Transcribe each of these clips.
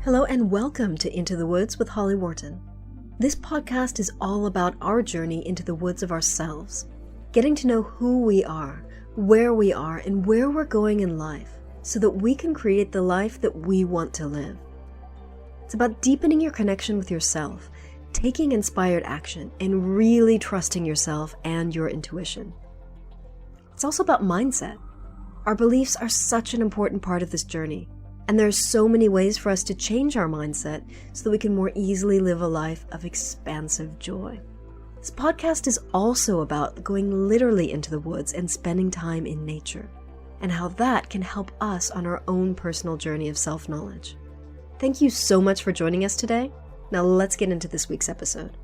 Hello and welcome to Into the Woods with Holly Wharton. This podcast is all about our journey into the woods of ourselves, getting to know who we are, and where we're going in life so that we can create the life that we want to live. It's about deepening your connection with yourself, taking inspired action, and really trusting yourself and your intuition. It's also about mindset. Our beliefs are such an important part of this journey. And there are so many ways for us to change our mindset so that we can more easily live a life of expansive joy. This podcast is also about going literally into the woods and spending time in nature, and how that can help us on our own personal journey of self-knowledge. Thank you so much for joining us today. Now let's get into this week's episode.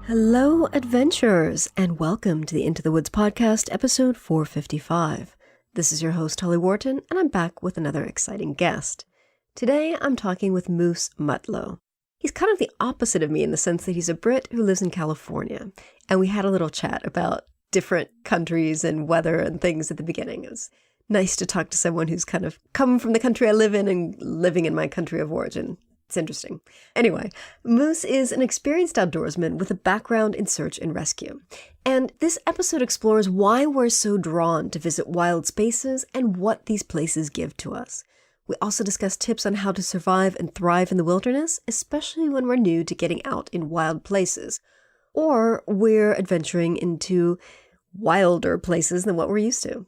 Hello, adventurers, and welcome to the Into the Woods podcast, episode 455. This is your host, Holly Wharton, and I'm back with another exciting guest. Today, I'm talking with Moose Mutlow. He's kind of the opposite of me in the sense that he's a Brit who lives in California, and we had a little chat about different countries and weather and things at the beginning. It was nice to talk to someone who's kind of come from the country I live in and living in my country of origin. It's interesting. Anyway, Moose is an experienced outdoorsman with a background in search and rescue. And this episode explores why we're so drawn to visit wild spaces and what these places give to us. We also discuss tips on how to survive and thrive in the wilderness, especially when we're new to getting out in wild places, or we're adventuring into wilder places than what we're used to.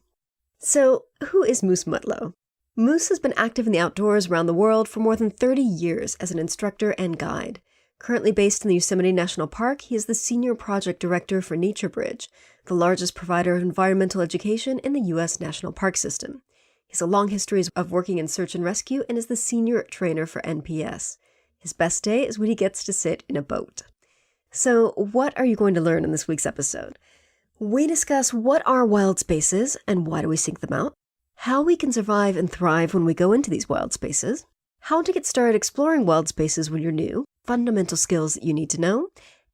So, who is Moose Mutlow? Moose has been active in the outdoors around the world for more than 30 years as an instructor and guide. Currently based in the Yosemite National Park, he is the Senior Project Director for NatureBridge, the largest provider of environmental education in the U.S. National Park System. He has a long history of working in search and rescue and is the Senior Trainer for NPS. His best day is when he gets to sit in a boat. So, what are you going to learn in this week's episode? We discuss what are wild spaces and why do we seek them out, how we can survive and thrive when we go into these wild spaces, how to get started exploring wild spaces when you're new, fundamental skills that you need to know,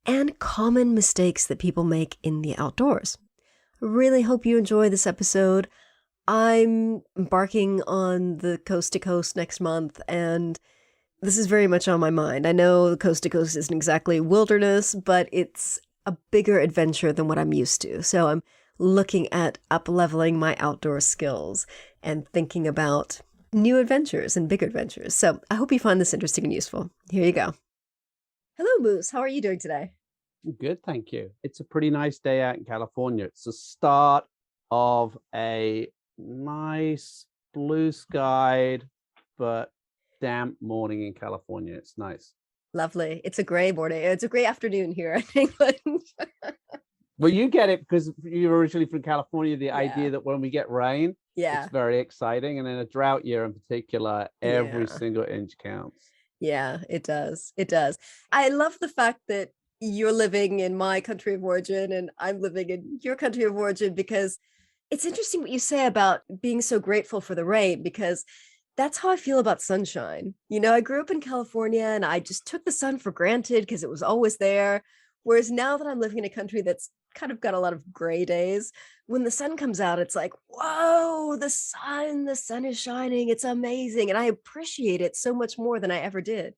and common mistakes that people make in the outdoors. I really hope you enjoy this episode. I'm embarking on the coast to coast next month, and this is very much on my mind. I know the coast to coast isn't exactly wilderness, but it's a bigger adventure than what I'm used to. So I'm looking at up-leveling my outdoor skills and thinking about new adventures and big adventures. So I hope you find this interesting and useful. Here you go. Hello, Moose. How are you doing today? Good, thank you. It's a pretty nice day out in California. It's the start of a nice blue skied but damp morning in California. It's nice. Lovely. It's a gray morning. It's a gray afternoon here in England. Well, you get it because you're originally from California. The idea that when we get rain, it's very exciting. And in a drought year in particular, every single inch counts. Yeah, it does. It does. I love the fact that you're living in my country of origin and I'm living in your country of origin, because it's interesting what you say about being so grateful for the rain, because that's how I feel about sunshine. You know, I grew up in California and I just took the sun for granted because it was always there. Whereas now that I'm living in a country that's kind of got a lot of gray days, when the sun comes out, it's like, whoa, the sun is shining. It's amazing. And I appreciate it so much more than I ever did.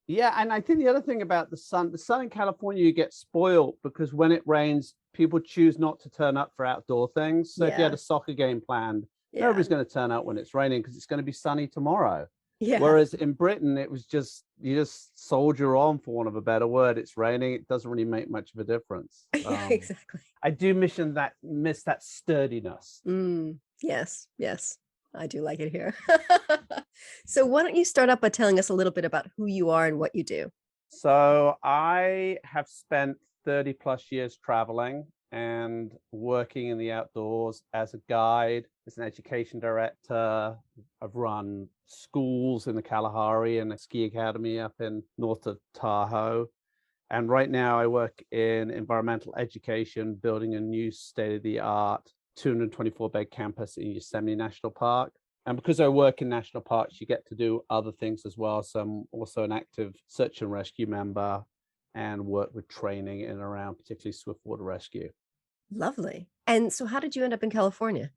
Yeah. And I think the other thing about the sun in California, you get spoiled because when it rains, people choose not to turn up for outdoor things. So if you had a soccer game planned, nobody's going to turn out when it's raining because it's going to be sunny tomorrow. Yeah. Whereas in Britain, it was just, you just soldier on, for want of a better word. It's raining. It doesn't really make much of a difference. Exactly. I do miss that sturdiness. Yes. I do like it here. So why don't you start up by telling us a little bit about who you are and what you do? So I have spent 30 plus years traveling and working in the outdoors as a guide, as an education director. I've run schools in the Kalahari and a ski academy up in north of Tahoe. And right now I work in environmental education, building a new state-of-the-art 224-bed campus in Yosemite National Park. And because I work in national parks, you get to do other things as well. So I'm also an active search and rescue member and work with training in and around particularly swiftwater rescue. Lovely. And so how did you end up in California?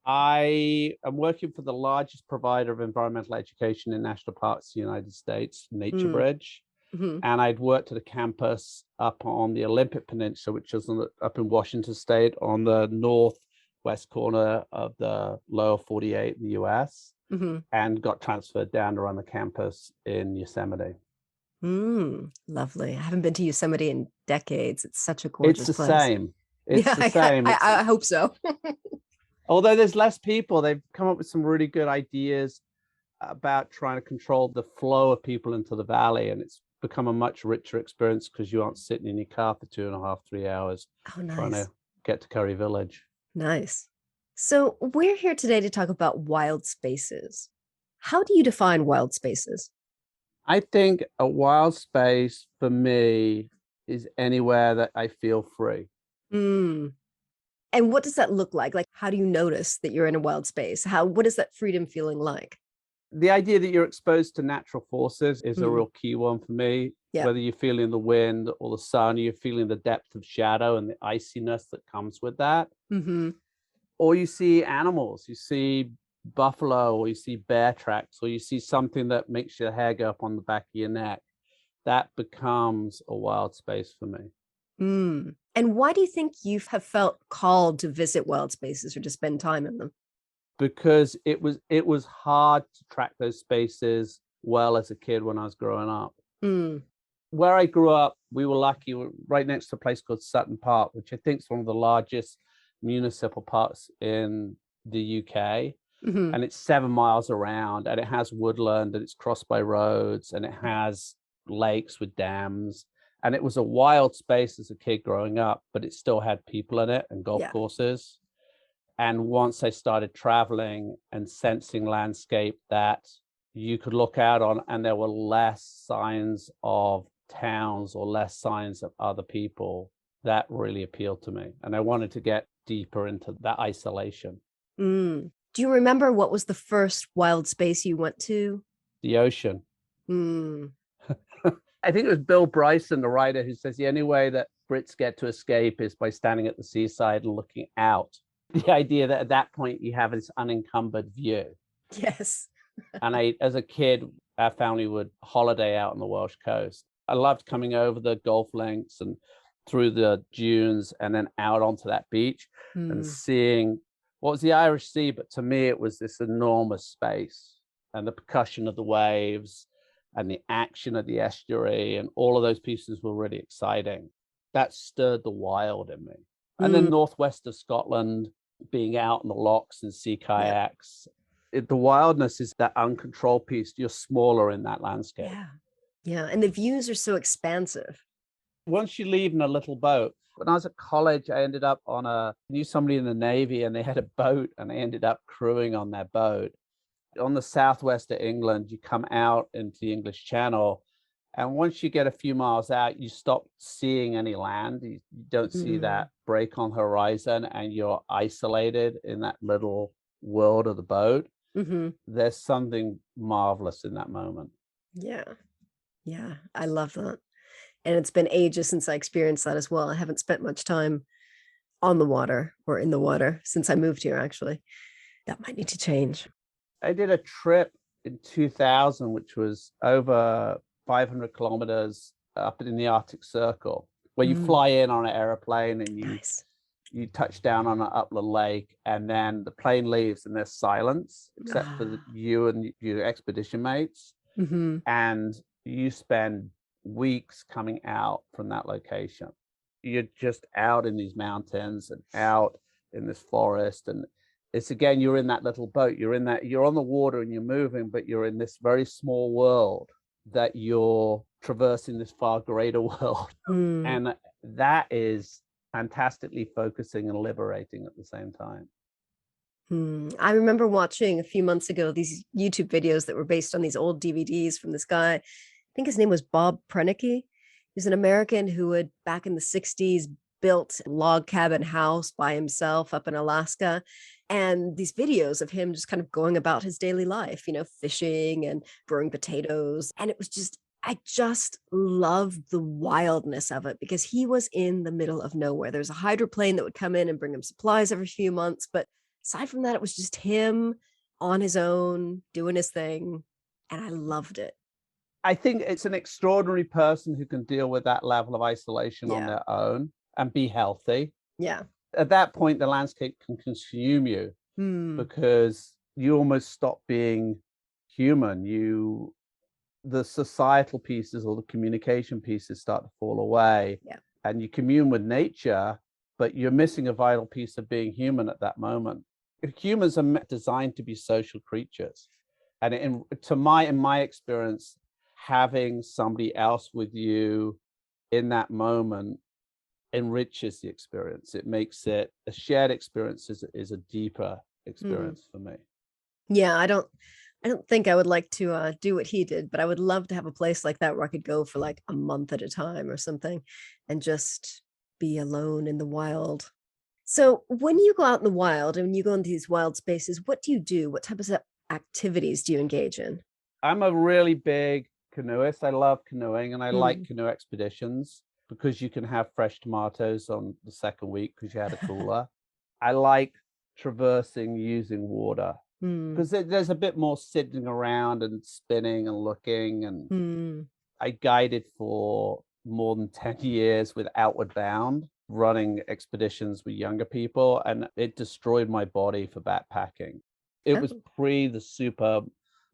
I am working for the largest provider of environmental education in national parks in the United States, Mm. NatureBridge. Mm-hmm. And I'd worked at a campus up on the Olympic Peninsula, which is up in Washington State on the northwest corner of the lower 48 in the US, Mm-hmm. and got transferred down to run the campus in Yosemite. Lovely. I haven't been to Yosemite in decades. It's such a It's gorgeous the place. same. It's Yeah, the same. I hope so. Although there's less people, they've come up with some really good ideas about trying to control the flow of people into the valley, and it's become a much richer experience because you aren't sitting in your car for 2.5, 3 hours Oh, trying nice. to get to Curry Village. Nice. So we're here today to talk about wild spaces. How do you define wild spaces? I think a wild space for me is anywhere that I feel free. Mm. And what does that look like? Like, how do you notice that you're in a wild space? What is that freedom feeling like? The idea that you're exposed to natural forces is a Mm. real key one for me. Yeah. Whether you're feeling the wind or the sun, you're feeling the depth of shadow and the iciness that comes with that. Mm-hmm. Or you see animals, you see buffalo, or you see bear tracks, or you see something that makes your hair go up on the back of your neck. That becomes a wild space for me. Mm. And why do you think you have felt called to visit wild spaces or to spend time in them? Because it was hard to track those spaces well as a kid when I was growing up. Mm. Where I grew up, we were lucky. We were right next to a place called Sutton Park, which I think is one of the largest municipal parks in the UK. Mm-hmm. And it's 7 miles around, and it has woodland, and it's crossed by roads, and it has lakes with dams. And it was a wild space as a kid growing up, but it still had people in it and golf Yeah. courses. And once I started traveling and sensing landscape that you could look out on, and there were less signs of towns or less signs of other people, that really appealed to me. And I wanted to get deeper into that isolation. Mm. Do you remember what was the first wild space you went to? The ocean. Mm. I think it was Bill Bryson, the writer, who says the only way that Brits get to escape is by standing at the seaside and looking out. The idea that at that point you have this unencumbered view. Yes. And as a kid, our family would holiday out on the Welsh coast. I loved coming over the golf links and through the dunes and then out onto that beach and Mm. seeing what was the Irish Sea, but to me it was this enormous space and the percussion of the waves and the action of the estuary, and all of those pieces were really exciting. That stirred the wild in me. And then Mm. northwest of Scotland, being out in the lochs and sea Yeah. kayaks. The wildness is that uncontrolled piece. You're smaller in that landscape. Yeah. Yeah. And the views are so expansive. Once you leave in a little boat, when I was at college, I knew somebody in the Navy, and they had a boat, and I ended up crewing on their boat. On the southwest of England, you come out into the English Channel, and once you get a few miles out, you stop seeing any land. You don't see that break on the horizon, and you're isolated in that little world of the boat. Mm-hmm. There's something marvelous in that moment. Yeah. Yeah. I love that. And it's been ages since I experienced that as well. I haven't spent much time on the water or in the water since I moved here, actually. That might need to change. I did a trip in 2000, which was over 500 kilometers up in the Arctic Circle, where you fly in on an airplane and Nice. you touch down on an upland lake, and then the plane leaves and there's silence except for you and your expedition mates. Mm-hmm. And you spend weeks coming out from that location. You're just out in these mountains and out in this forest, and it's again, you're in that little boat, you're on the water and you're moving, but you're in this very small world that you're traversing this far greater world. And that is fantastically focusing and liberating at the same time. I remember watching a few months ago these YouTube videos that were based on these old DVDs from this guy. I think his name was Bob Prenicky. He's an American who had, back in the 60s, built a log cabin house by himself up in Alaska. And these videos of him just kind of going about his daily life, fishing and growing potatoes. And it was just, I just loved the wildness of it because he was in the middle of nowhere. There's a hydroplane that would come in and bring him supplies every few months, but aside from that, it was just him on his own, doing his thing. And I loved it. I think it's an extraordinary person who can deal with that level of isolation on Yeah. their own and be healthy. Yeah. At that point, the landscape can consume you because you almost stop being human. The societal pieces or the communication pieces start to fall away. Yeah. And you commune with nature, but you're missing a vital piece of being human at that moment. Humans are designed to be social creatures. And in my experience, having somebody else with you in that moment enriches the experience. It makes it a shared experience is a deeper experience for me. Yeah, I don't think I would like to do what he did, but I would love to have a place like that where I could go for like a month at a time or something and just be alone in the wild. So when you go out in the wild and you go into these wild spaces, what do you do? What types of activities do you engage in? I'm a really big canoeist. I love canoeing and I like Mm. canoe expeditions because you can have fresh tomatoes on the second week because you had a cooler. I like traversing using water Mm. because there's a bit more sitting around and spinning and looking. And Mm. I guided for more than 10 years with Outward Bound, running expeditions with younger people, and it destroyed my body for backpacking. It was Oh. pre the super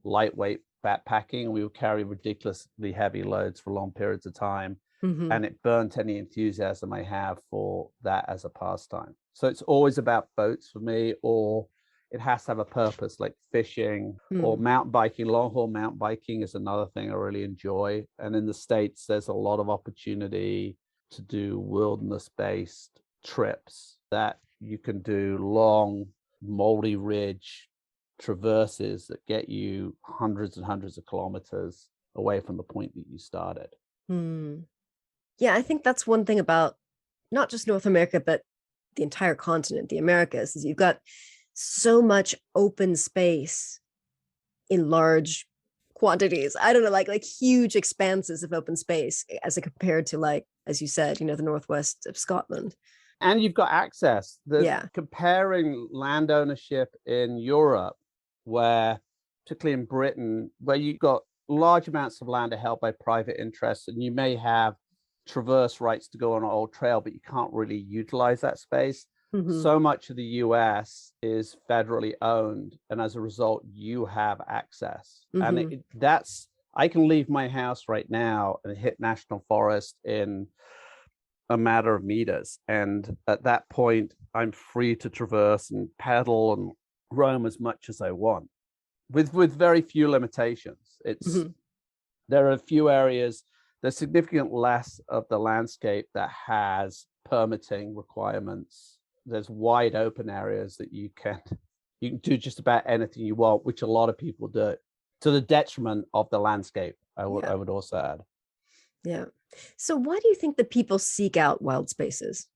lightweight backpacking. We would carry ridiculously heavy loads for long periods of time, Mm-hmm. and it burnt any enthusiasm I have for that as a pastime. So it's always about boats for me, or it has to have a purpose, like fishing or Mm. mountain biking. Long haul mountain biking is another thing I really enjoy. And in the States, there's a lot of opportunity to do wilderness based trips that you can do long, multi ridge traverses that get you hundreds and hundreds of kilometers away from the point that you started. Mm. Yeah, I think that's one thing about not just North America, but the entire continent, the Americas, is you've got so much open space in large quantities. I don't know, like huge expanses of open space as compared to, like, as you said, the northwest of Scotland. And you've got access. Yeah. Comparing land ownership in Europe, where particularly in Britain, where you've got large amounts of land are held by private interests, and you may have traverse rights to go on an old trail, but you can't really utilize that space. Mm-hmm. So much of the US is federally owned, and as a result, you have access. Mm-hmm. And that's I can leave my house right now and hit national forest in a matter of meters. And at that point, I'm free to traverse and paddle and roam as much as I want with very few limitations. Mm-hmm. There are a few areas, there's significant less of the landscape that has permitting requirements. There's wide open areas that you can do just about anything you want, which a lot of people do, to the detriment of the landscape, I would also add. Yeah. So why do you think that people seek out wild spaces?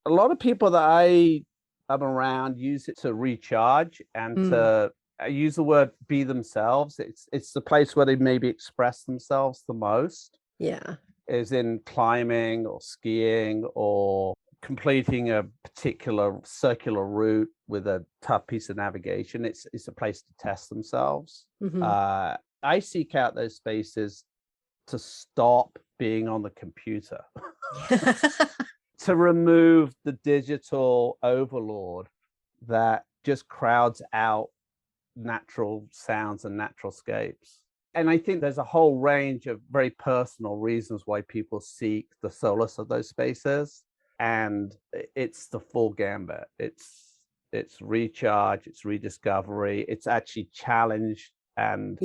A lot of people that I am around use it to recharge and to use the word be themselves. It's the place where they maybe express themselves the most. Yeah. Is in climbing or skiing or completing a particular circular route with a tough piece of navigation. It's a place to test themselves. Mm-hmm. I seek out those spaces to stop being on the computer, to remove the digital overlord that just crowds out natural sounds and natural scapes. And I think there's a whole range of very personal reasons why people seek the solace of those spaces. And it's the full gambit. It's recharge, it's rediscovery, it's actually challenge and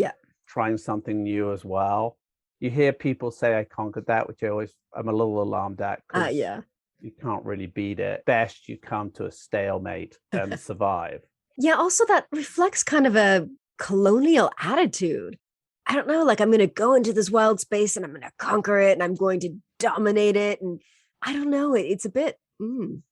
trying something new as well. You hear people say I conquered that, which I'm a little alarmed at, because you can't really beat it. Best you come to a stalemate and survive. Yeah, also that reflects kind of a colonial attitude. I don't know, like I'm going to go into this wild space and I'm going to conquer it and I'm going to dominate it. And I don't know, it's a bit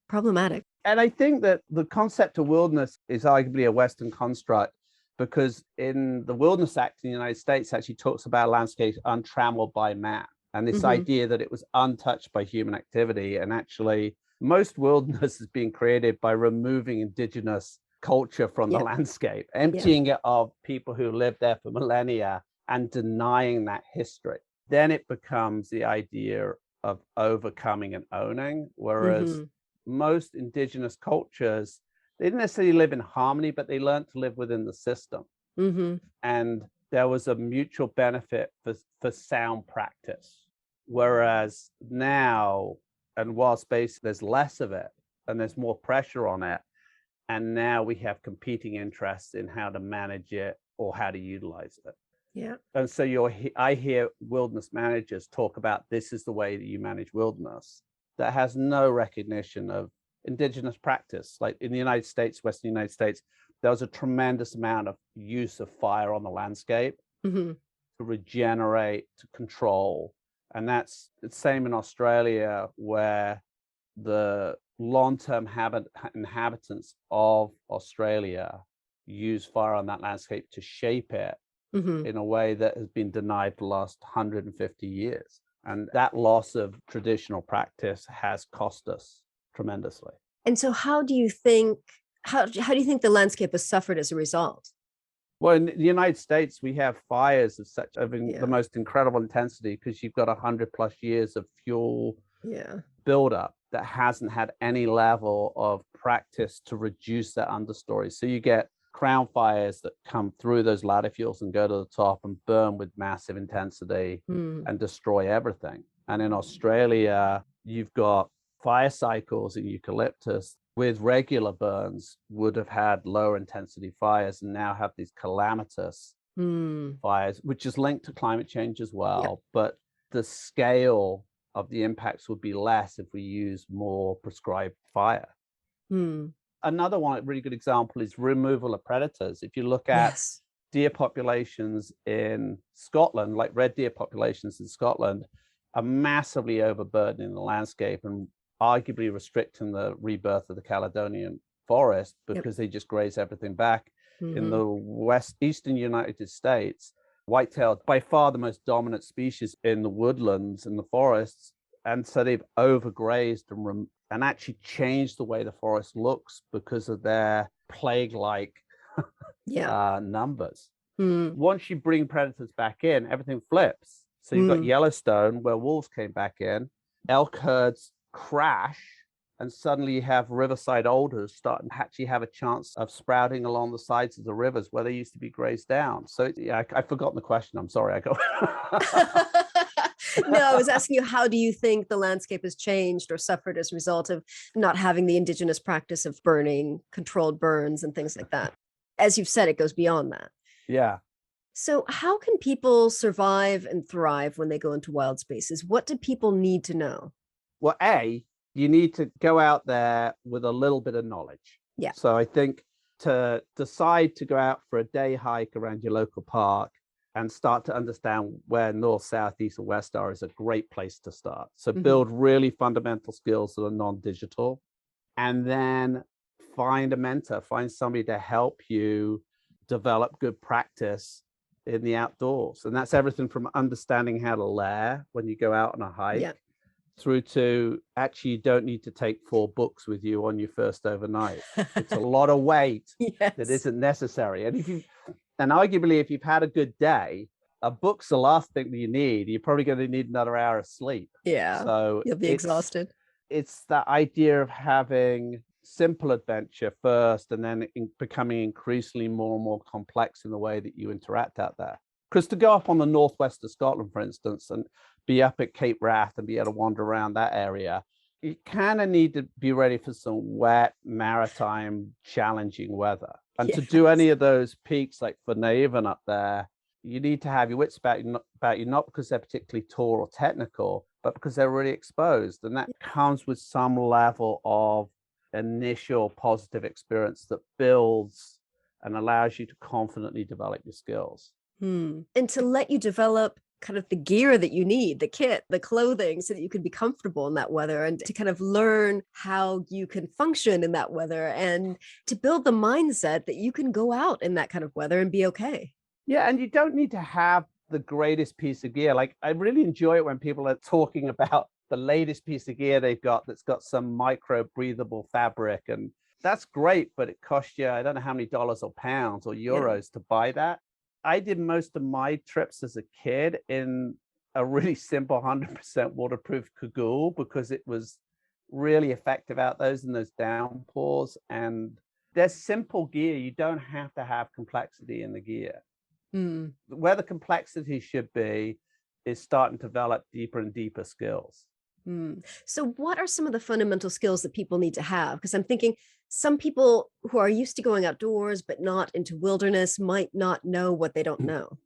problematic. And I think that the concept of wilderness is arguably a Western construct, because in the Wilderness Act in the United States actually talks about landscapes untrammeled by man. And this idea that it was untouched by human activity. And actually Most wilderness is being created by removing indigenous culture from the Yeah. landscape, Yeah. emptying it of people who lived there for millennia and denying that history. Then it becomes the idea of overcoming and owning, whereas most indigenous cultures, they didn't necessarily live in harmony, but they learned to live within the system. And there was a mutual benefit for sound practice. Whereas now, and while space, there's less of it and there's more pressure on it. And now we have competing interests in how to manage it or how to utilize it. Yeah. And so I hear wilderness managers talk about this is the way that you manage wilderness. That has no recognition of indigenous practice. Like in the United States, Western United States, there was a tremendous amount of use of fire on the landscape to regenerate, to control. And that's the same in Australia, where the long-term inhabitants of Australia use fire on that landscape to shape it in a way that has been denied for the last 150 years. And that loss of traditional practice has cost us tremendously. And so how do you think the landscape has suffered as a result? Well, in the United States, we have fires of the most incredible intensity because you've got 100+ years of fuel buildup that hasn't had any level of practice to reduce that understory. So you get crown fires that come through those ladder fuels and go to the top and burn with massive intensity and destroy everything. And in Australia, you've got fire cycles in eucalyptus with regular burns would have had lower intensity fires and now have these calamitous fires, which is linked to climate change as well. But the scale of the impacts would be less if we use more prescribed fire. Another one, a really good example, is removal of predators. If you look at deer populations in Scotland, like red deer populations in Scotland, are massively overburdening the landscape and arguably restricting the rebirth of the Caledonian forest because they just graze everything back. In the eastern United States, whitetail, by far the most dominant species in the woodlands and the forests. And so they've overgrazed and actually changed the way the forest looks because of their plague-like numbers. Once you bring predators back in, everything flips. So you've got Yellowstone, where wolves came back in, elk herds crash, and suddenly you have riverside alders starting to actually have a chance of sprouting along the sides of the rivers where they used to be grazed down. So I've forgotten the question. I'm sorry. No, I was asking you, how do you think the landscape has changed or suffered as a result of not having the indigenous practice of burning, controlled burns and things like that? As you've said, it goes beyond that. Yeah. So how can people survive and thrive when they go into wild spaces? What do people need to know? Well, you need to go out there with a little bit of knowledge. Yeah. So I think to decide to go out for a day hike around your local park and start to understand where north, south, east, and west are is a great place to start. So build really fundamental skills that are non-digital, and then find a mentor, find somebody to help you develop good practice in the outdoors. And that's everything from understanding how to layer when you go out on a hike through to actually you don't need to take 4 books with you on your first overnight. It's a lot of weight that isn't necessary. And arguably, if you've had a good day, a book's the last thing that you need. You're probably going to need another hour of sleep. Yeah. So you'll be exhausted. It's the idea of having simple adventure first and then becoming increasingly more and more complex in the way that you interact out there. Because to go up on the northwest of Scotland, for instance, and be up at Cape Wrath and be able to wander around that area, you kind of need to be ready for some wet, maritime, challenging weather. And to do any of those peaks like Fernaven up there, you need to have your wits about you, not because they're particularly tall or technical, but because they're really exposed. And that comes with some level of initial positive experience that builds and allows you to confidently develop your skills. And to let you develop kind of the gear that you need, the kit, the clothing, so that you can be comfortable in that weather, and to kind of learn how you can function in that weather, and to build the mindset that you can go out in that kind of weather and be okay. Yeah, and you don't need to have the greatest piece of gear. Like, I really enjoy it when people are talking about the latest piece of gear they've got that's got some micro breathable fabric. And that's great, but it costs you, I don't know how many dollars or pounds or euros to buy that. I did most of my trips as a kid in a really simple 100% waterproof cagoule because it was really effective out those in those downpours. And there's simple gear. You don't have to have complexity in the gear. Where the complexity should be is starting to develop deeper and deeper skills. So what are some of the fundamental skills that people need to have? Because I'm thinking some people who are used to going outdoors but not into wilderness might not know what they don't know.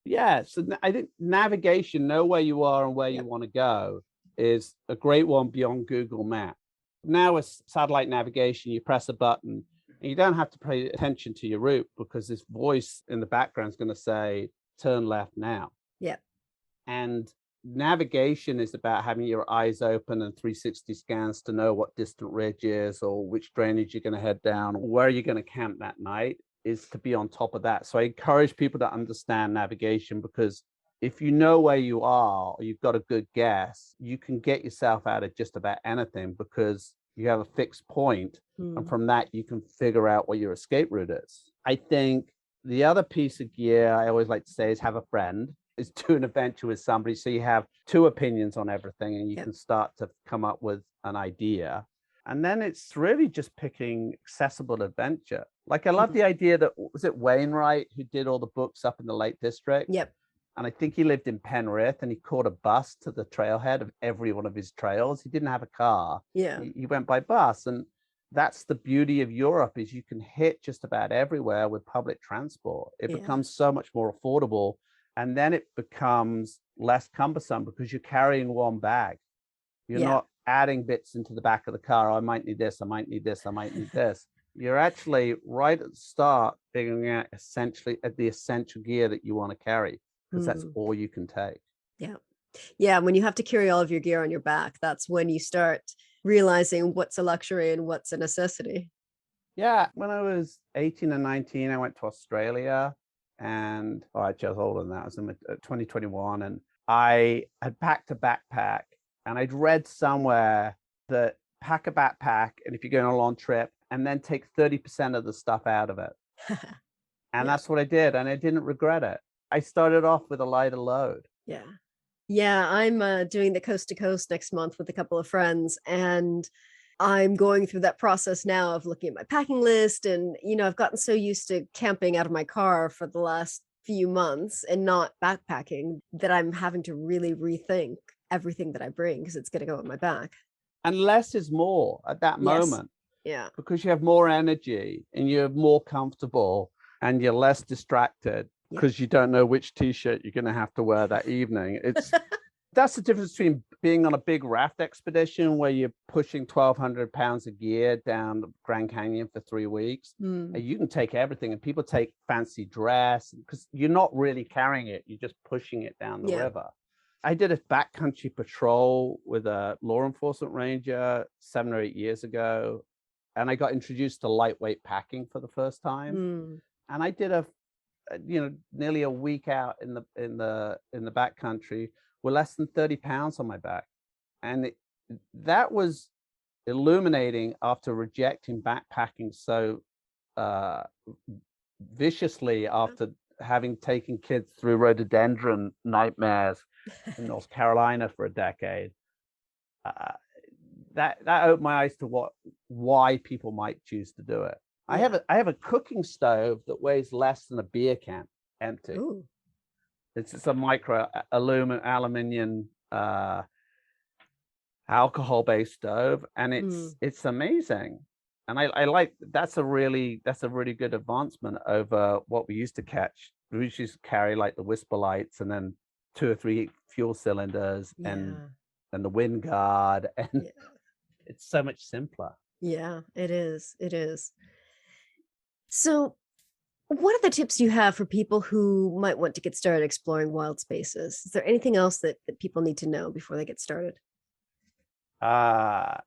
Yeah, so I think navigation, know where you are and where you want to go, is a great one beyond Google Maps. Now with satellite navigation, you press a button and you don't have to pay attention to your route because this voice in the background is going to say, turn left now. Yeah. And navigation is about having your eyes open and 360 scans to know what distant ridge is or which drainage you're going to head down, or where you're going to camp that night, is to be on top of that. So I encourage people to understand navigation, because if you know where you are or you've got a good guess, you can get yourself out of just about anything because you have a fixed point. And from that, you can figure out what your escape route is. I think the other piece of gear I always like to say is have a friend, is do an adventure with somebody. So you have two opinions on everything and you can start to come up with an idea. And then it's really just picking accessible adventure. Like I love the idea that, was it Wainwright who did all the books up in the Lake District? Yep. And I think he lived in Penrith and he caught a bus to the trailhead of every one of his trails. He didn't have a car. Yeah. He went by bus. And that's the beauty of Europe, is you can hit just about everywhere with public transport. It becomes so much more affordable. And then it becomes less cumbersome because you're carrying one bag. You're not adding bits into the back of the car. Oh, I might need this. I might need this. I might need this. You're actually right at the start figuring out essentially the essential gear that you want to carry, because that's all you can take. Yeah. Yeah. When you have to carry all of your gear on your back, that's when you start realizing what's a luxury and what's a necessity. Yeah. When I was 18 and 19, I went to Australia. And actually I was older than that. I was in 2021, and I had packed a backpack, and I'd read somewhere that pack a backpack, and if you're going on a long trip, and then take 30% of the stuff out of it. And that's what I did, and I didn't regret it. I started off with a lighter load. Yeah. Yeah, I'm doing the coast to coast next month with a couple of friends, and I'm going through that process now of looking at my packing list. And, I've gotten so used to camping out of my car for the last few months and not backpacking that I'm having to really rethink everything that I bring because it's going to go on my back. And less is more at that moment. Yeah. Because you have more energy and you're more comfortable and you're less distracted because you don't know which t-shirt you're going to have to wear that evening. That's the difference between being on a big raft expedition where you're pushing 1,200 pounds of gear down the Grand Canyon for 3 weeks. And you can take everything, and people take fancy dress because you're not really carrying it. You're just pushing it down the river. I did a backcountry patrol with a law enforcement ranger 7 or 8 years ago. And I got introduced to lightweight packing for the first time. And I did nearly a week out in the backcountry with less than 30 pounds on my back. And that was illuminating after rejecting backpacking so viciously after having taken kids through rhododendron nightmares in North Carolina for a decade. That opened my eyes to why people might choose to do it. I have a cooking stove that weighs less than a beer can empty. Ooh. It's a micro aluminium alcohol-based stove, and it's amazing. And I like that's a really good advancement over what we used to catch. We used to carry like the whisper lights and then 2 or 3 fuel cylinders and the wind guard, and it's so much simpler. Yeah, it is. It is. So what are the tips you have for people who might want to get started exploring wild spaces? Is there anything else that people need to know before they get started? I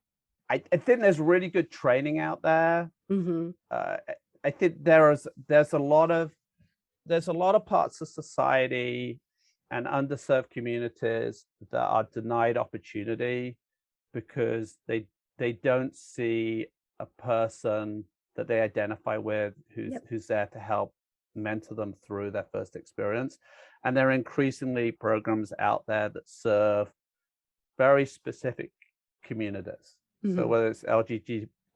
think there's really good training out there. I think there's a lot of parts of society and underserved communities that are denied opportunity because they don't see a person that they identify with who's there to help mentor them through their first experience. And there are increasingly programs out there that serve very specific communities. So whether it's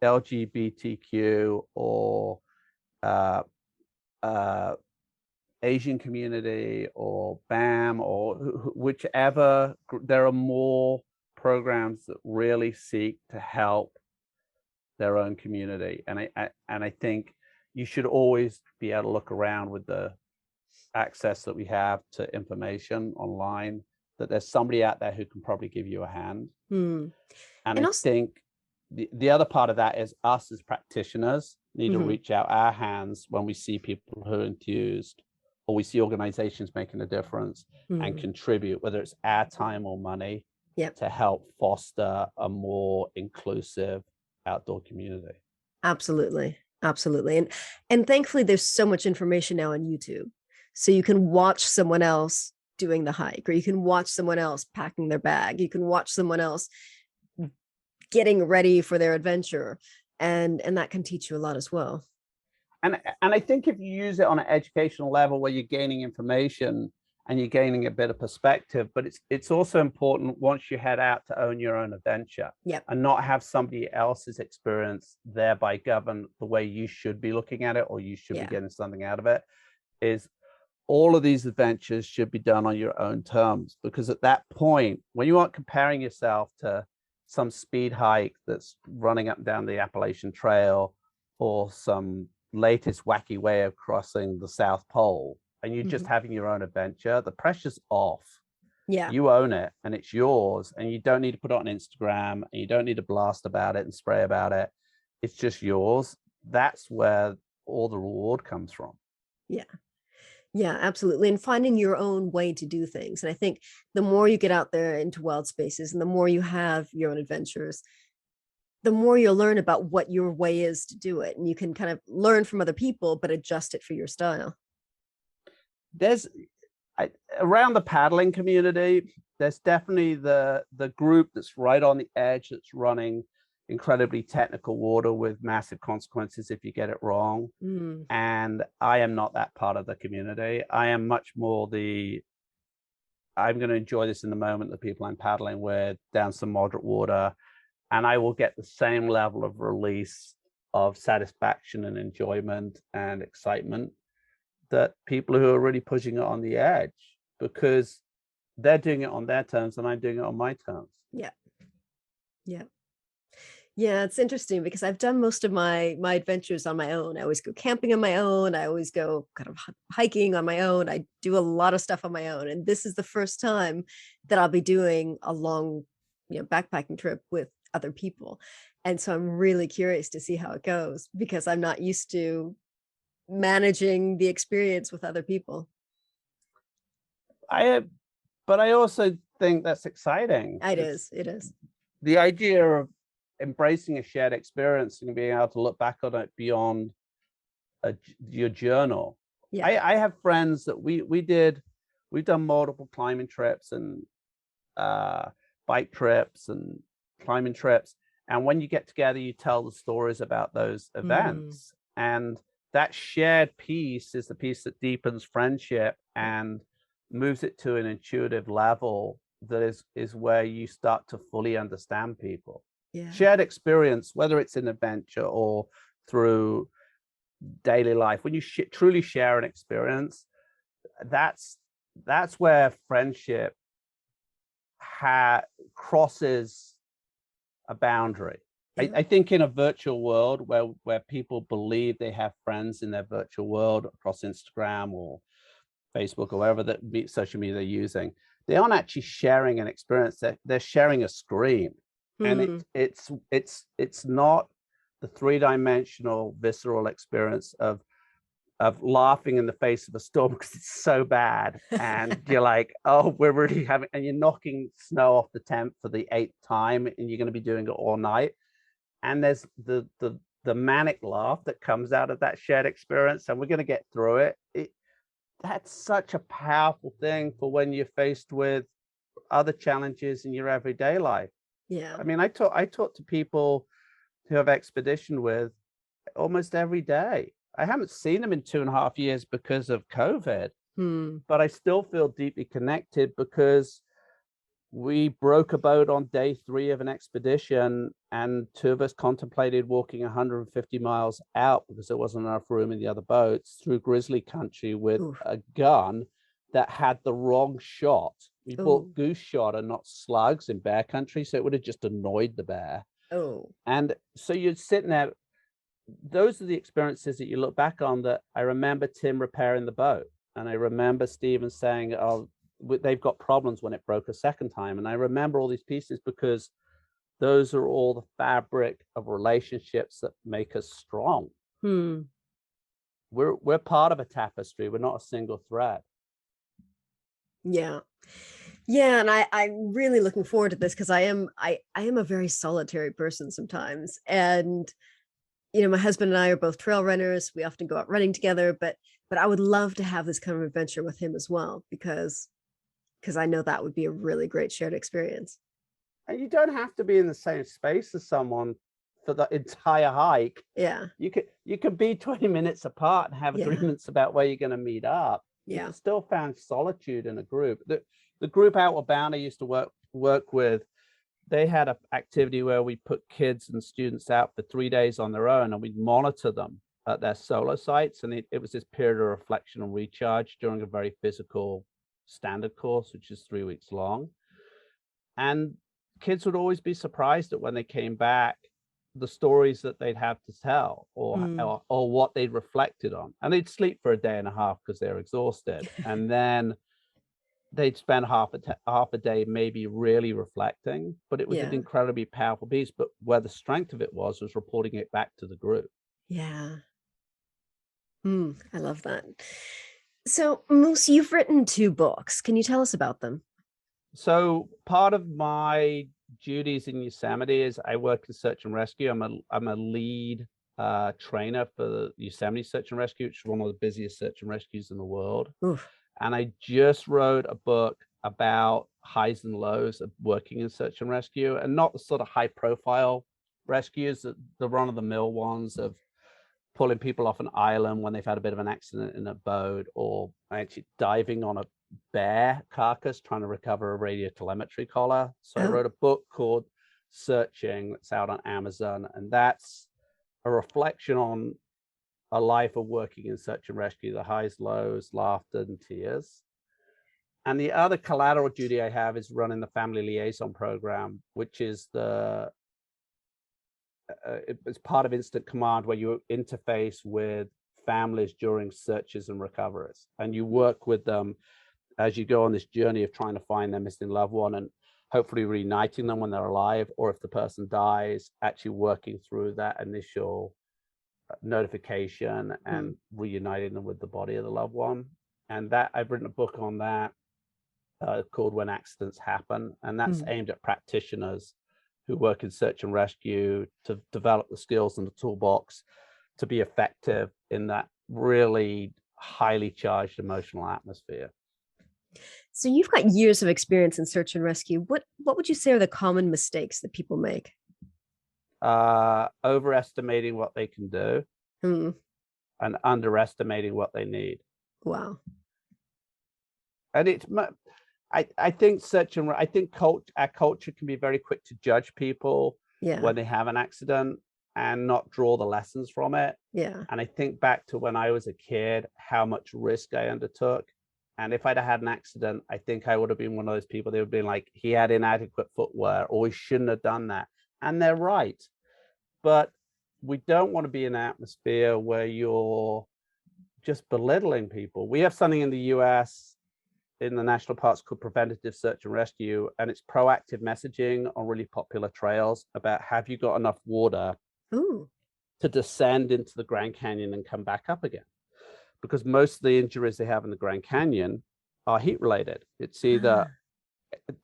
LGBTQ or Asian community or BAM or whichever, there are more programs that really seek to help their own community. And I think you should always be able to look around with the access that we have to information online, that there's somebody out there who can probably give you a hand. And I think the other part of that is us as practitioners need to reach out our hands when we see people who are enthused or we see organizations making a difference and contribute, whether it's our time or money, to help foster a more inclusive outdoor community. Absolutely. Absolutely. And thankfully there's so much information now on YouTube. So you can watch someone else doing the hike, or you can watch someone else packing their bag. You can watch someone else getting ready for their adventure. And that can teach you a lot as well. And I think if you use it on an educational level where you're gaining information and you're gaining a bit of perspective, but it's also important once you head out to own your own adventure and not have somebody else's experience thereby govern the way you should be looking at it or you should be getting something out of it. Is all of these adventures should be done on your own terms, because at that point, when you aren't comparing yourself to some speed hike that's running up and down the Appalachian Trail or some latest wacky way of crossing the South Pole, and you're just having your own adventure, the pressure's off. You own it and it's yours, and you don't need to put it on Instagram and you don't need to blast about it and spray about it. It's just yours. That's where all the reward comes from. Yeah, absolutely. And finding your own way to do things. And I think the more you get out there into wild spaces and the more you have your own adventures, the more you'll learn about what your way is to do it. And you can kind of learn from other people, but adjust it for your style. There's around the paddling community, there's definitely the group that's right on the edge, that's running incredibly technical water with massive consequences if you get it wrong. And I am not that part of the community. I am much more I'm going to enjoy this in the moment, the people I'm paddling with, down some moderate water, and I will get the same level of release of satisfaction and enjoyment and excitement that people who are really pushing it on the edge, because they're doing it on their terms and I'm doing it on my terms. Yeah, it's interesting because I've done most of my adventures on my own. I always go camping on my own. I always go kind of hiking on my own. I do a lot of stuff on my own. And this is the first time that I'll be doing a long, backpacking trip with other people. And so I'm really curious to see how it goes, because I'm not used to managing the experience with other people. But I also think that's exciting. It is. The idea of embracing a shared experience and being able to look back on it beyond your journal. I have friends that we've done multiple climbing trips and bike trips and climbing trips. And when you get together, you tell the stories about those events. And that shared piece is the piece that deepens friendship and moves it to an intuitive level that is where you start to fully understand people. Shared experience, whether it's an adventure or through daily life, when you truly share an experience, that's where friendship crosses a boundary. I think in a virtual world where people believe they have friends in their virtual world across Instagram or Facebook or wherever that social media they're using, they aren't actually sharing an experience. They're sharing a screen. And it's not the three-dimensional visceral experience of laughing in the face of a storm because it's so bad, and you're like, oh, we're really having, and you're knocking snow off the tent for the 8th time, and you're going to be doing it all night. And there's the manic laugh that comes out of that shared experience, and we're going to get through it. that's such a powerful thing for when you're faced with other challenges in your everyday life. Yeah. I mean, I talk to people who have expedition with almost every day. I haven't seen them in 2.5 years because of COVID, Hmm. but I still feel deeply connected because we broke a boat on day 3 of an expedition, and 2 of us contemplated walking 150 miles out because there wasn't enough room in the other boats through grizzly country with Oof. a gun that had the wrong shot. We Oh. bought goose shot and not slugs in bear country, so it would have just annoyed the bear. Oh. And so you're sitting there. Those are the experiences that you look back on that I remember Tim repairing the boat. And I remember Stephen saying, oh, they've got problems when it broke a second time. And I remember all these pieces because those are all the fabric of relationships that make us strong. Hmm. We're part of a tapestry. We're not a single thread. Yeah. Yeah, and I'm really looking forward to this because I am a very solitary person sometimes. And my husband and I are both trail runners. We often go out running together, but I would love to have this kind of adventure with him as well because I know that would be a really great shared experience. And you don't have to be in the same space as someone for the entire hike. Yeah. You can be 20 minutes apart and have Yeah. agreements about where you're going to meet up. You Yeah. can still find solitude in a group. The group Outward Bound I used to work with, they had an activity where we put kids and students out for 3 days on their own, and we'd monitor them at their solo sites. And it was this period of reflection and recharge during a very physical standard course, which is 3 weeks long. And kids would always be surprised at when they came back, the stories that they'd have to tell, Mm. or what they'd reflected on. And they'd sleep for a day and a half because they're exhausted. And then they'd spend half a day maybe really reflecting, but it was an Yeah. incredibly powerful piece. But where the strength of it was reporting it back to the group. Yeah. I love that. So, Moose, you've written 2 books. Can you tell us about them? So part of my duties in Yosemite is I work in search and rescue. I'm a lead trainer for the Yosemite Search and Rescue, which is one of the busiest search and rescues in the world. Oof. And I just wrote a book about highs and lows of working in search and rescue, and not the sort of high profile rescues, the run of the mill ones of pulling people off an island when they've had a bit of an accident in a boat, or actually diving on a bear carcass trying to recover a radio telemetry collar. So I Oh. wrote a book called Searching that's out on Amazon, and that's a reflection on a life of working in search and rescue, the highs, lows, laughter, and tears. And the other collateral duty I have is running the family liaison program, which is it's part of Instant Command, where you interface with families during searches and recoveries, and you work with them as you go on this journey of trying to find their missing loved one and hopefully reuniting them when they're alive, or if the person dies, actually working through that initial notification and reuniting them with the body of the loved one. And that I've written a book on that called When Accidents Happen, and that's aimed at practitioners who work in search and rescue to develop the skills in the toolbox to be effective in that really highly charged emotional atmosphere. So you've got years of experience in search and rescue. What would you say are the common mistakes that people make? Overestimating what they can do and underestimating what they need. Wow. And I think our culture can be very quick to judge people when they have an accident and not draw the lessons from it. Yeah. And I think back to when I was a kid, how much risk I undertook. And if I'd have had an accident, I think I would have been one of those people that would have been like, he had inadequate footwear, or he shouldn't have done that. And they're right. But we don't want to be in an atmosphere where you're just belittling people. We have something in the US in the national parks called preventative search and rescue, and it's proactive messaging on really popular trails about, have you got enough water to descend into the Grand Canyon and come back up again? Because most of the injuries they have in the Grand Canyon are heat related. It's either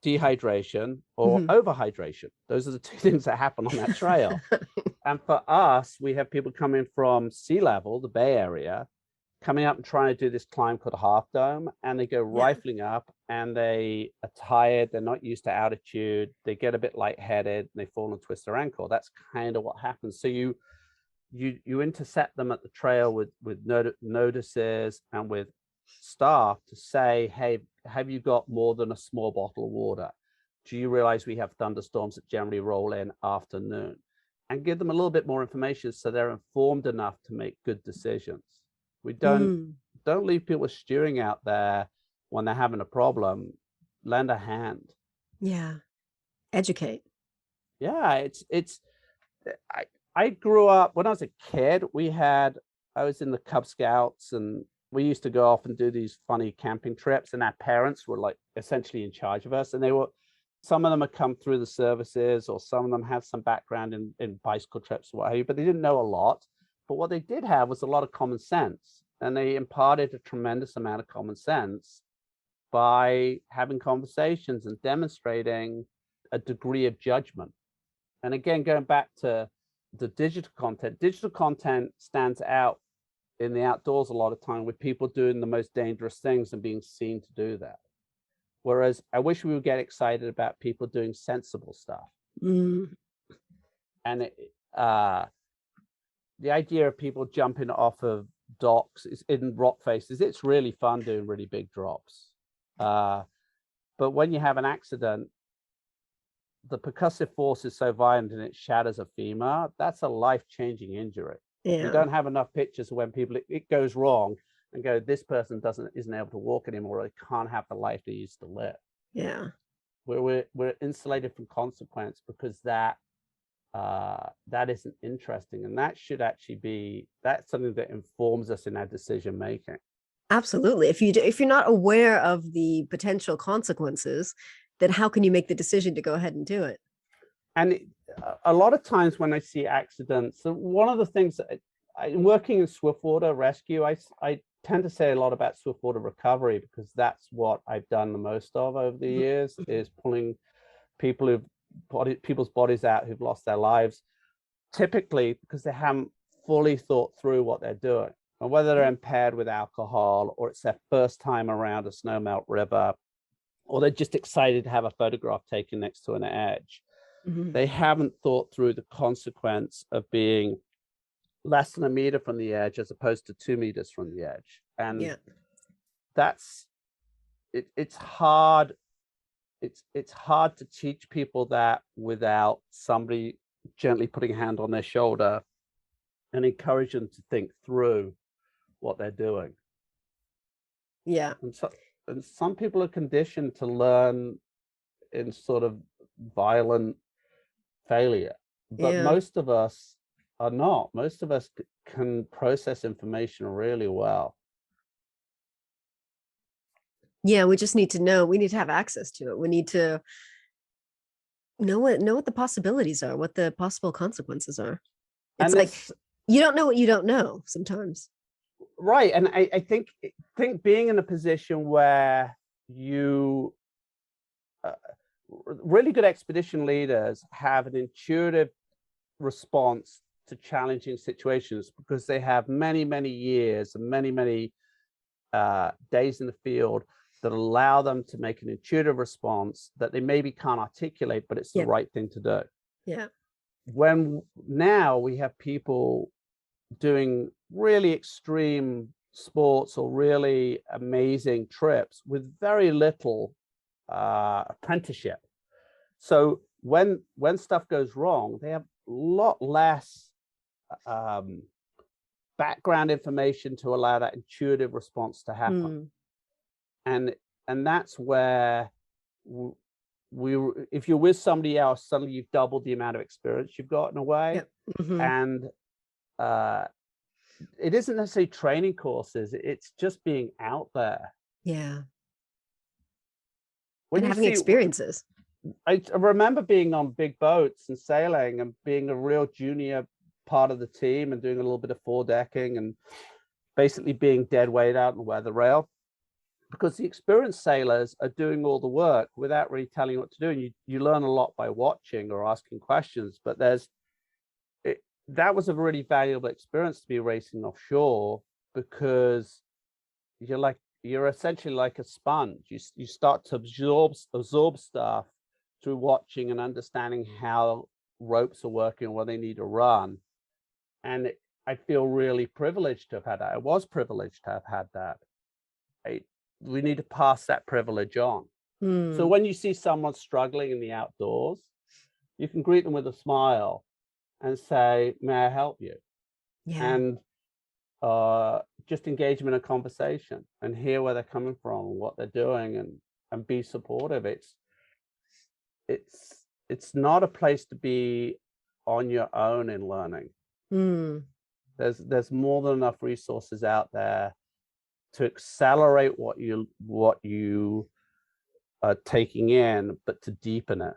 dehydration or overhydration. Those are the 2 things that happen on that trail. And for us, we have people coming from sea level, the Bay Area, coming up and trying to do this climb called a half dome, and they go rifling up, and they are tired, they're not used to altitude, they get a bit lightheaded, and they fall and twist their ankle. That's kind of what happens. So you intercept them at the trail with notices and with staff to say, hey, have you got more than a small bottle of water? Do you realize we have thunderstorms that generally roll in afternoon? And give them a little bit more information so they're informed enough to make good decisions. We don't leave people stewing out there when they're having a problem. Lend a hand. Yeah. Educate. Yeah, I grew up when I was a kid. I was in the Cub Scouts, and we used to go off and do these funny camping trips, and our parents were like essentially in charge of us. And some of them had come through the services, or some of them had some background in bicycle trips or what have you, but they didn't know a lot. But what they did have was a lot of common sense, and they imparted a tremendous amount of common sense by having conversations and demonstrating a degree of judgment. And again, going back to the digital content stands out in the outdoors a lot of time with people doing the most dangerous things and being seen to do that. Whereas I wish we would get excited about people doing sensible stuff. And the idea of people jumping off of docks in rock faces, it's really fun doing really big drops. But when you have an accident, the percussive force is so violent and it shatters a femur. That's a life-changing injury. Yeah. We don't have enough pictures of when it goes wrong and go, this person isn't able to walk anymore, or they can't have the life they used to live. Yeah. We're insulated from consequence because that isn't interesting, and that should actually that's something that informs us in our decision making. Absolutely. If you're not aware of the potential consequences, then how can you make the decision to go ahead and do it? And a lot of times when I see accidents, one of the things that working in swiftwater rescue, I tend to say a lot about swiftwater recovery, because that's what I've done the most of over the years, is pulling people's bodies out who've lost their lives, typically because they haven't fully thought through what they're doing, and whether they're impaired with alcohol, or it's their first time around a snowmelt river, or they're just excited to have a photograph taken next to an edge. They haven't thought through the consequence of being less than a meter from the edge as opposed to 2 meters from the edge. And it's hard. It's hard to teach people that without somebody gently putting a hand on their shoulder and encourage them to think through what they're doing. Yeah. And some people are conditioned to learn in sort of violent failure, but most of us are not. Most of us can process information really well. Yeah, we just need to know. We need to have access to it. We need to know what the possibilities are, what the possible consequences are. It's like you don't know what you don't know sometimes. Right. And I think being in a position where you really good expedition leaders have an intuitive response to challenging situations, because they have many, many years and many, many days in the field that allow them to make an intuitive response that they maybe can't articulate, but it's the right thing to do. Yeah. When now we have people doing really extreme sports or really amazing trips with very little apprenticeship. So when stuff goes wrong, they have a lot less background information to allow that intuitive response to happen. And that's where if you're with somebody else, suddenly you've doubled the amount of experience you've got in a way. And it isn't necessarily training courses, it's just being out there. Yeah. And having experiences. I remember being on big boats and sailing and being a real junior part of the team and doing a little bit of foredecking and basically being dead weight out on the weather rail, because the experienced sailors are doing all the work without really telling you what to do. And you learn a lot by watching or asking questions, but that was a really valuable experience to be racing offshore because you're essentially like a sponge. You start to absorb stuff through watching and understanding how ropes are working and where they need to run. And I feel really privileged to have had that. I was privileged to have had that. We need to pass that privilege on. So when you see someone struggling in the outdoors, you can greet them with a smile and say, "May I help you?" Yeah. And just engage them in a conversation and hear where they're coming from and what they're doing, and be supportive. It's not a place to be on your own in learning. Mm. There's more than enough resources out there to accelerate what you are taking in, but to deepen it.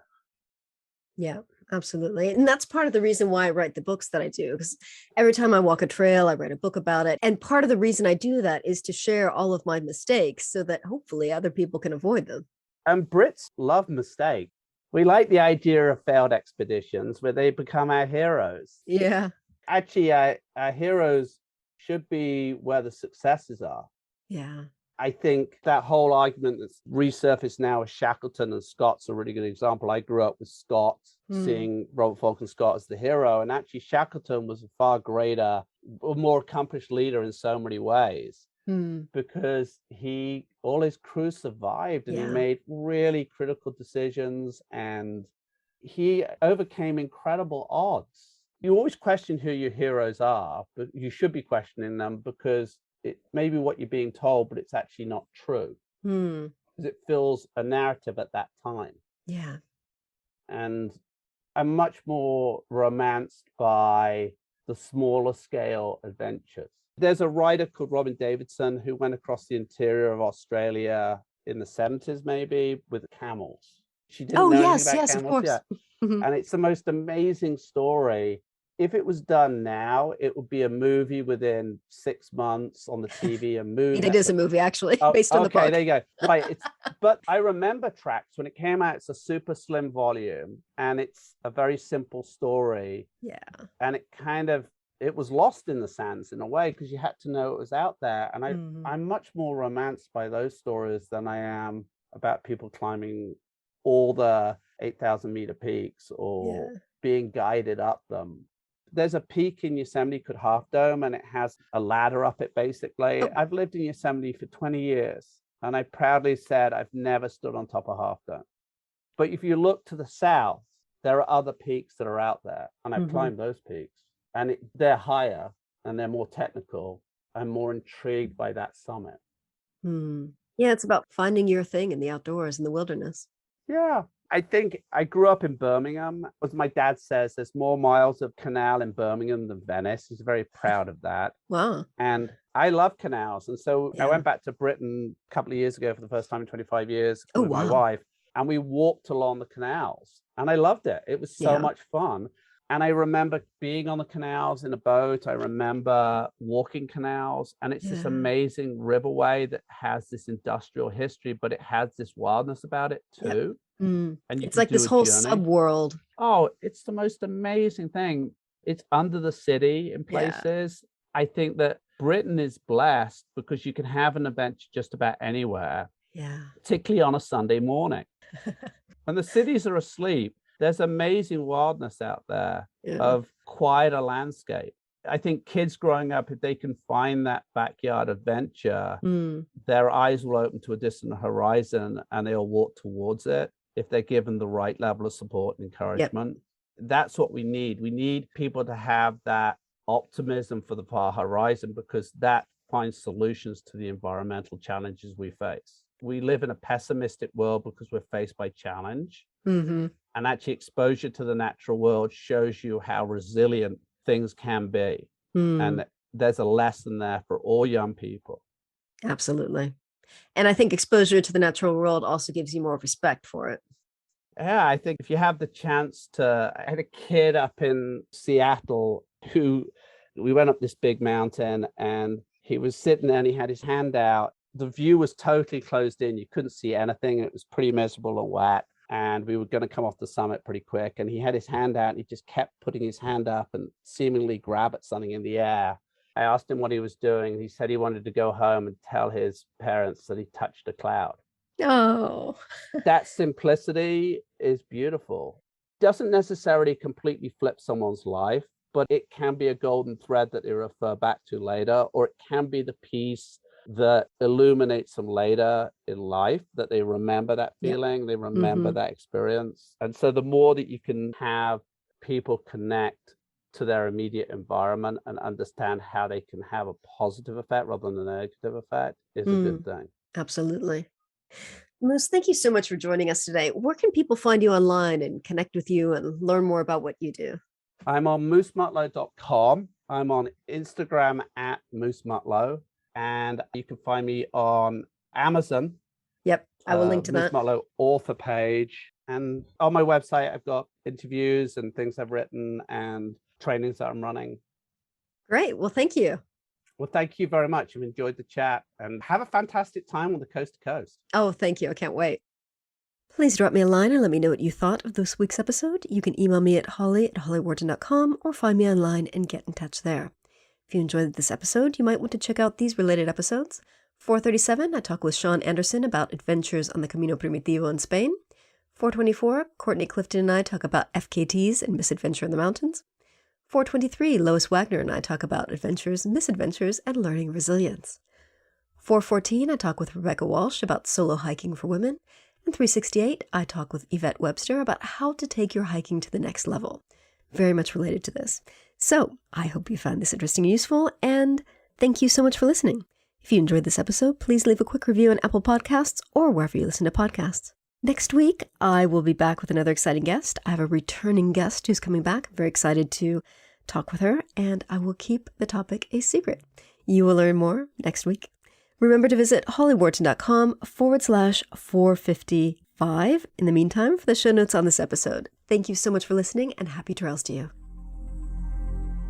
Yeah, absolutely. And that's part of the reason why I write the books that I do, because every time I walk a trail, I write a book about it. And part of the reason I do that is to share all of my mistakes so that hopefully other people can avoid them. And Brits love mistakes. We like the idea of failed expeditions where they become our heroes. Yeah. Actually, our heroes should be where the successes are. Yeah. I think that whole argument that's resurfaced now with Shackleton and Scott's a really good example. I grew up with Scott, seeing Robert Falcon Scott as the hero, and actually Shackleton was a far greater, more accomplished leader in so many ways because all his crew survived and he made really critical decisions and he overcame incredible odds. You always question who your heroes are, but you should be questioning them because it may be what you're being told, but it's actually not true because it fills a narrative at that time. Yeah. And I'm much more romanced by the smaller scale adventures. There's a writer called Robin Davidson who went across the interior of Australia in the 70s, maybe, with camels. She didn't know anything about yes, camels. of course. Yeah. And it's the most amazing story. If it was done now, it would be a movie within 6 months on the TV. It is a movie, actually, based on the book. Okay, there you go. Right. But I remember Tracks when it came out. It's a super slim volume, and it's a very simple story. Yeah. And it was lost in the sands in a way because you had to know it was out there. And I'm much more romanced by those stories than I am about people climbing all the 8,000-meter peaks or being guided up them. There's a peak in Yosemite called Half Dome, and it has a ladder up it, basically. I've lived in Yosemite for 20 years, and I proudly said I've never stood on top of Half Dome. But if you look to the south, there are other peaks that are out there, and I've climbed those peaks, and they're higher, and they're more technical. I'm more intrigued by that summit. Yeah, it's about finding your thing in the outdoors, in the wilderness. Yeah. I think I grew up in Birmingham. As my dad says, there's more miles of canal in Birmingham than Venice. He's very proud of that. Wow. And I love canals. And so I went back to Britain a couple of years ago for the first time in 25 years with my wife. And we walked along the canals. And I loved it. It was so much fun. And I remember being on the canals in a boat. I remember walking canals. And it's this amazing riverway that has this industrial history, but it has this wildness about it too. And it's like this whole subworld. Oh, it's the most amazing thing. It's under the city in places. I think that Britain is blessed because you can have an adventure just about anywhere, particularly on a Sunday morning. When the cities are asleep, there's amazing wildness out there of quieter landscape. I think kids growing up, if they can find that backyard adventure, their eyes will open to a distant horizon and they'll walk towards it if they're given the right level of support and encouragement. That's what we need. We need people to have that optimism for the far horizon because that finds solutions to the environmental challenges we face. We live in a pessimistic world because we're faced by challenge. And actually exposure to the natural world shows you how resilient things can be. And there's a lesson there for all young people. Absolutely. And I think exposure to the natural world also gives you more respect for it. Yeah, I think if you have the chance I had a kid up in Seattle who we went up this big mountain and he was sitting there and he had his hand out. The view was totally closed in. You couldn't see anything. It was pretty miserable and wet. And we were going to come off the summit pretty quick. And he had his hand out and he just kept putting his hand up and seemingly grab at something in the air. I asked him what he was doing. He said he wanted to go home and tell his parents that he touched a cloud. Oh, That simplicity is beautiful. Doesn't necessarily completely flip someone's life, but it can be a golden thread that they refer back to later, or it can be the piece that illuminates them later in life, that they remember that Yep. feeling, they remember Mhm. that experience. And so the more that you can have people connect to their immediate environment and understand how they can have a positive effect rather than a negative effect is a good Mm, thing. absolutely. Moose, thank you so much for joining us today. Where can people find you online and connect with you and learn more about what you do? I'm on moosemutlow.com. I'm on Instagram at moosemutlow. And you can find me on Amazon, Yep, I will link to Moose that. Mutlow author page. And on my website, I've got interviews and things I've written and trainings that I'm running. Great. Well, thank you. Well, thank you very much. I've enjoyed the chat and have a fantastic time on the coast to coast. Oh, thank you. I can't wait. Please drop me a line and let me know what you thought of this week's episode. You can email me at holly@hollywharton.com or find me online and get in touch there. If you enjoyed this episode, you might want to check out these related episodes. 437, I talk with Sean Anderson about adventures on the Camino Primitivo in Spain. 424, Courtney Clifton and I talk about FKTs and misadventure in the mountains. 423, Lois Wagner and I talk about adventures, misadventures, and learning resilience. 414, I talk with Rebecca Walsh about solo hiking for women. And 368, I talk with Yvette Webster about how to take your hiking to the next level. Very much related to this. So, I hope you found this interesting and useful, and thank you so much for listening. If you enjoyed this episode, please leave a quick review on Apple Podcasts or wherever you listen to podcasts. Next week, I will be back with another exciting guest. I have a returning guest who's coming back. I'm very excited to talk with her, and I will keep the topic a secret. You will learn more next week. Remember to visit hollywharton.com/455 in the meantime for the show notes on this episode. Thank you so much for listening, and happy trails to you.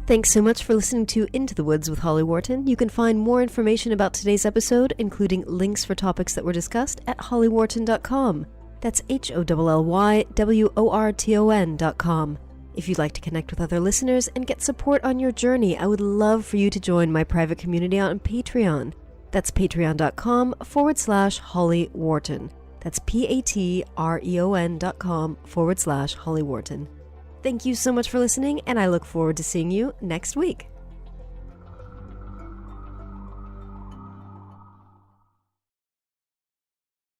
Thanks so much for listening to Into the Woods with Holly Wharton. You can find more information about today's episode, including links for topics that were discussed, at hollywharton.com. That's HOLLYWORTON.com. If you'd like to connect with other listeners and get support on your journey, I would love for you to join my private community on Patreon. That's patreon.com/Holly Wharton. That's patreon.com/Holly Wharton. Thank you so much for listening, and I look forward to seeing you next week.